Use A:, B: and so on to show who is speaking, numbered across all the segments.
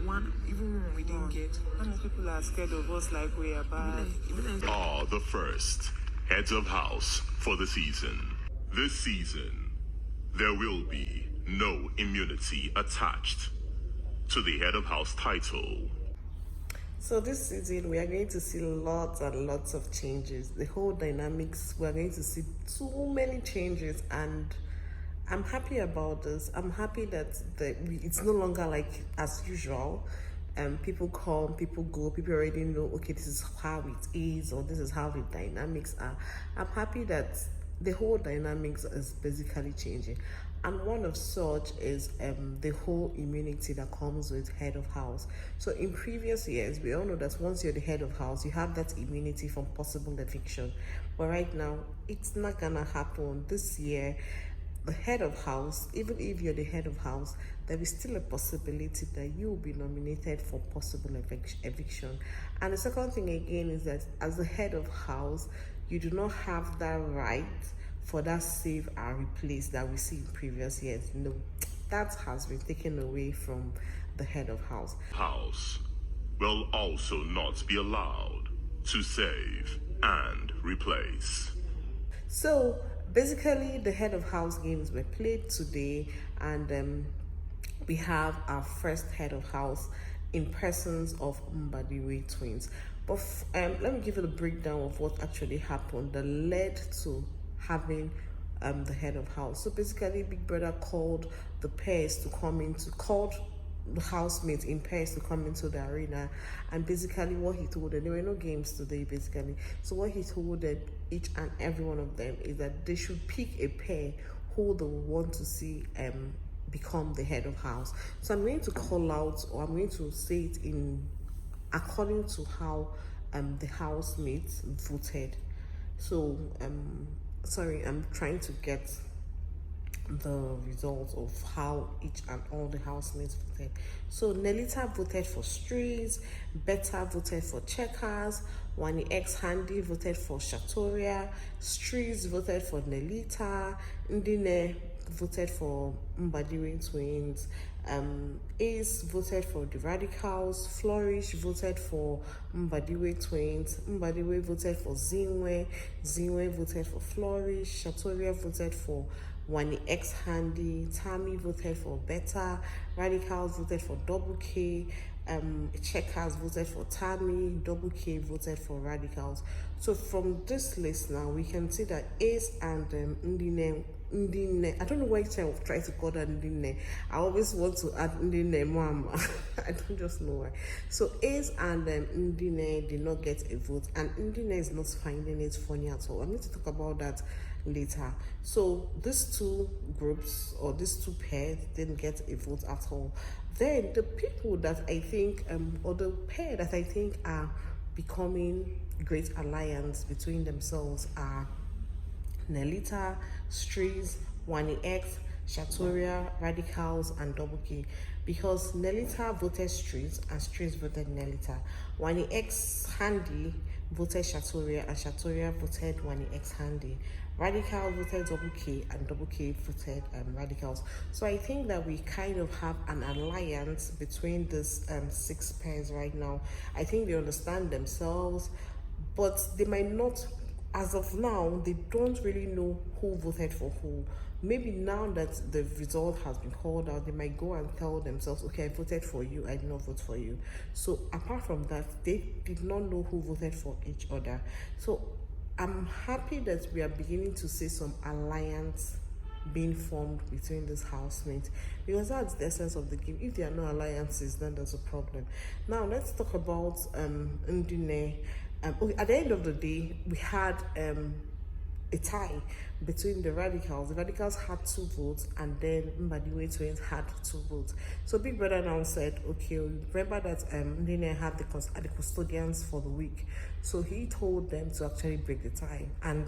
A: one, even when we didn't get.
B: How many people are scared of us like we are bad?
C: Are the first heads of house for the season. This season, there will be no immunity attached to the head of house title.
B: So this season, we are going to see lots and lots of changes. The whole dynamics, we are going to see too many changes, and I'm happy about this. I'm happy that it's no longer like as usual. People come, people go, people already know, okay, this is how it is, or this is how the dynamics are. I'm happy that the whole dynamics is basically changing. And one of such is the whole immunity that comes with head of house. So in previous years, we all know that once you're the head of house, you have that immunity from possible eviction. But right now, it's not gonna happen. This year, the head of house, even if you're the head of house, there is still a possibility that you will be nominated for possible eviction. And the second thing again is that as the head of house, you do not have that right for that save and replace that we see in previous years. No, that has been taken away from the head of house.
C: House will also not be allowed to save and replace.
B: So basically, the head of house games were played today, and we have our first head of house in persons of Mbadiwe twins. But let me give you the breakdown of what actually happened that led to having the head of house. So basically, Big Brother called the pairs to come into, called the housemates in pairs to come into the arena, and basically what he told them, there were no games today basically, so what he told them, each and every one of them, is that they should pick a pair who they want to see become the head of house. So I'm going to call out, or I'm going to say it in according to how the housemates voted. So sorry, I'm trying to get the results of how each and all the housemates voted. So Nelita voted for Streets, Beta voted for Checkers, Wani X Handy voted for Shatoria, Streets voted for Nelita, Ndine voted for Mbadiwe twins, Ace voted for the Radicals, Flourish voted for Mbadiwe twins, Mbadiwe voted for Zinwe, Zinwe voted for Flourish, Shatoria voted for Wani X Handy, Tammy voted for Beta, Radicals voted for Double K, Checkers voted for Tammy, Double K voted for Radicals. So from this list now, we can see that Ace and Ndine, I don't know why I try to call that Ndine. I always want to add Ndine Mama. I don't just know why. So Ace and Ndine did not get a vote, and Ndine is not finding it funny at all. I'm going to talk about that later. So these two groups, or these two pairs, didn't get a vote at all. Then the people that I think, or the pair that I think are becoming great alliance between themselves are Nelita, Streets, Wani X, Shatoria, Radicals, and Double K. Because Nelita voted Streets and Streets voted Nelita. Wani X Handy voted Shatoria and Shatoria voted Wani X Handy. Radicals voted Double K and Double K voted Radicals. So I think that we kind of have an alliance between these 6 pairs right now. I think they understand themselves, but they might not, as of now, they don't really know who voted for who. Maybe now that the result has been called out, they might go and tell themselves, okay, I voted for you, I did not vote for you. So apart from that, they did not know who voted for each other. So I'm happy that we are beginning to see some alliance being formed between these housemates, because that's the essence of the game. If there are no alliances, then there's a problem. Now let's talk about Ndine. At the end of the day, we had a tie between the Radicals. The Radicals had 2 votes, and then Mbadiwe twins had 2 votes. So Big Brother now said, okay, remember that Ndine had the custodians for the week. So he told them to actually break the tie, and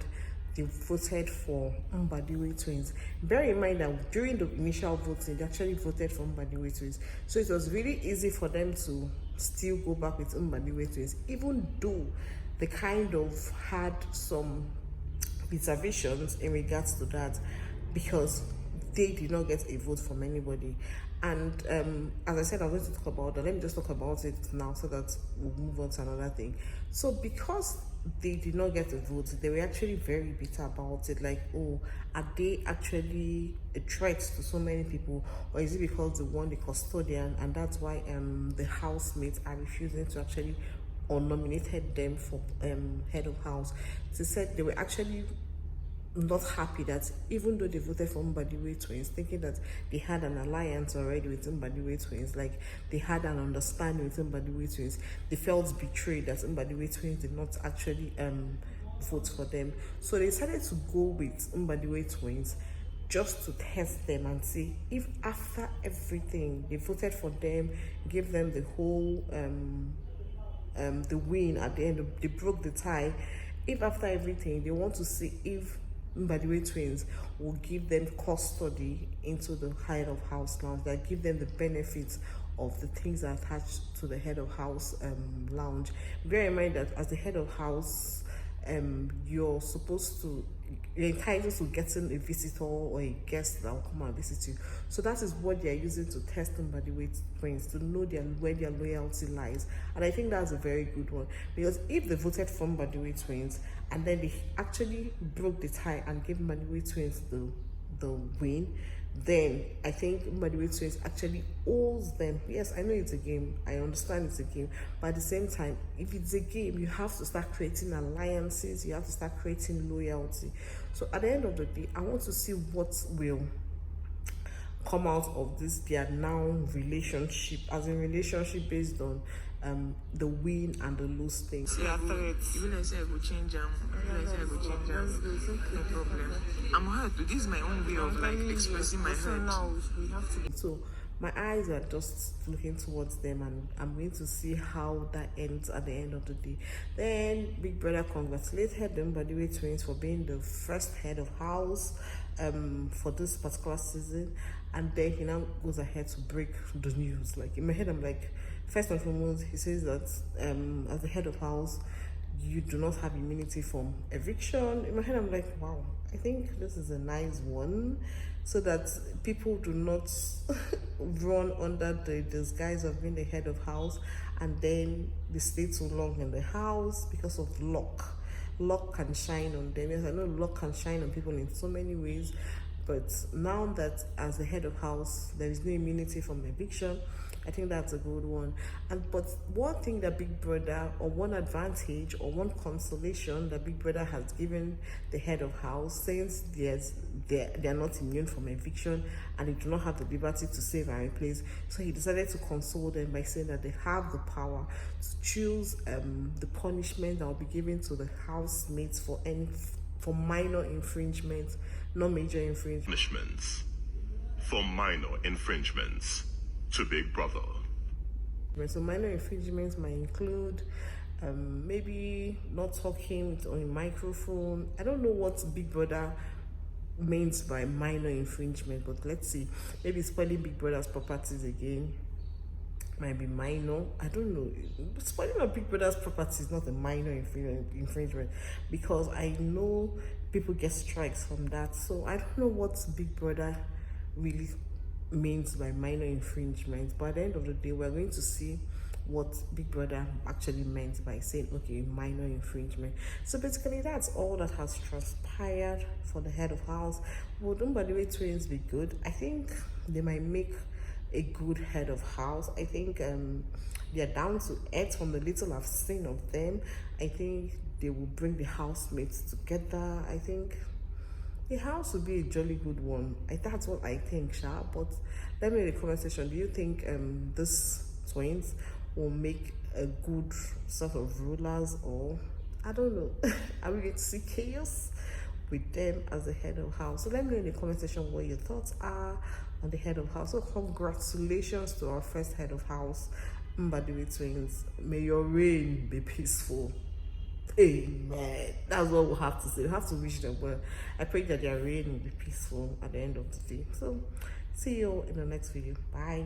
B: they voted for Mbadiwe twins. Bear in mind that during the initial voting, they actually voted for Mbadiwe twins. So it was really easy for them to still go back with Mbadiwe twins, even though they kind of had some reservations in regards to that, because they did not get a vote from anybody. And as I said, I'm going to talk about that. Let me just talk about it now so that we'll move on to another thing. So because they did not get a vote, they were actually very bitter about it. Like, oh, are they actually a threat to so many people, or is it because they won the custodian and that's why the housemates are refusing to actually or nominated them for head of house? They said they were actually not happy that even though they voted for Mbadiwe twins, thinking that they had an alliance already with Mbadiwe twins, like they had an understanding with Mbadiwe twins, they felt betrayed that Mbadiwe twins did not actually vote for them. So they decided to go with Mbadiwe twins just to test them and see if after everything they voted for them, gave them the whole the win at the end, they broke the tie. If after everything they want to see if Mbadiwe twins will give them custody into the head of house lounge, that give them the benefits of the things that are attached to the head of house lounge. Bear in mind that as the head of house, you're entitled to getting a visitor or a guest that will come and visit you. So that is what they're using to test Mbadiwe twins, to know where their loyalty lies. And I think that's a very good one, because if they voted for Mbadiwe twins and then they actually broke the tie and gave Mbadiwe twins the win, then I think Mbadiwe twins actually owes them. Yes, I know it's a game, I understand it's a game, but at the same time, if it's a game, you have to start creating alliances, you have to start creating loyalty. So at the end of the day, I want to see what will come out of this their now relationship, as a relationship based on the win and the lose thing.
A: Yeah, even I say I go change them. Even I say I go change them. No problem. I'm hurt. This is my own way of like expressing my hurt. Now we have to.
B: So my eyes are just looking towards them, and I'm going to see how that ends at the end of the day. Then Big Brother congratulated the Mbadiwe twins for being the first head of house for this particular season, and then he now goes ahead to break the news. Like in my head, I'm like, first and foremost, he says that as the head of house, you do not have immunity from eviction. In my head, I'm like, wow, I think this is a nice one, so that people do not run under the disguise of being the head of house and then they stay too long in the house because of luck. Luck can shine on them. Yes, I know luck can shine on people in so many ways, but now that as the head of house, there is no immunity from eviction, I think that's a good one. But one thing that Big Brother, or one advantage or one consolation that Big Brother has given the head of house, since they're not immune from eviction and they do not have the liberty to save and replace, so he decided to console them by saying that they have the power to choose the punishment that will be given to the housemates for minor infringements, not major infringements.
C: Punishments for minor infringements to Big Brother.
B: So minor infringements might include maybe not talking on a microphone. I don't know what Big Brother means by minor infringement, but let's see. Maybe spoiling Big Brother's properties again might be minor. I don't know. Spoiling my Big Brother's property is not a minor infringement, because I know people get strikes from that. So I don't know what Big Brother really means by minor infringement, but at the end of the day, we're going to see what Big Brother actually meant by saying, okay, minor infringement. So basically, that's all that has transpired for the head of house. Would Mbadiwe twins be good? I think they might make a good head of house. I think they're down to earth. From the little I've seen of them, I think they will bring the housemates together. I think the house will be a jolly good one. That's what I think, Sha. But let me know in the comment section, do you think these twins will make a good sort of rulers, or I don't know, are we going to see chaos with them as the head of house? So let me know in the comment section what your thoughts are on the head of house. So congratulations to our first head of house, Mbadiwe twins. May your reign be peaceful. Amen. That's what we'll have to say. We have to wish them well. I pray that their reign will be peaceful at the end of the day. So see you in the next video. Bye.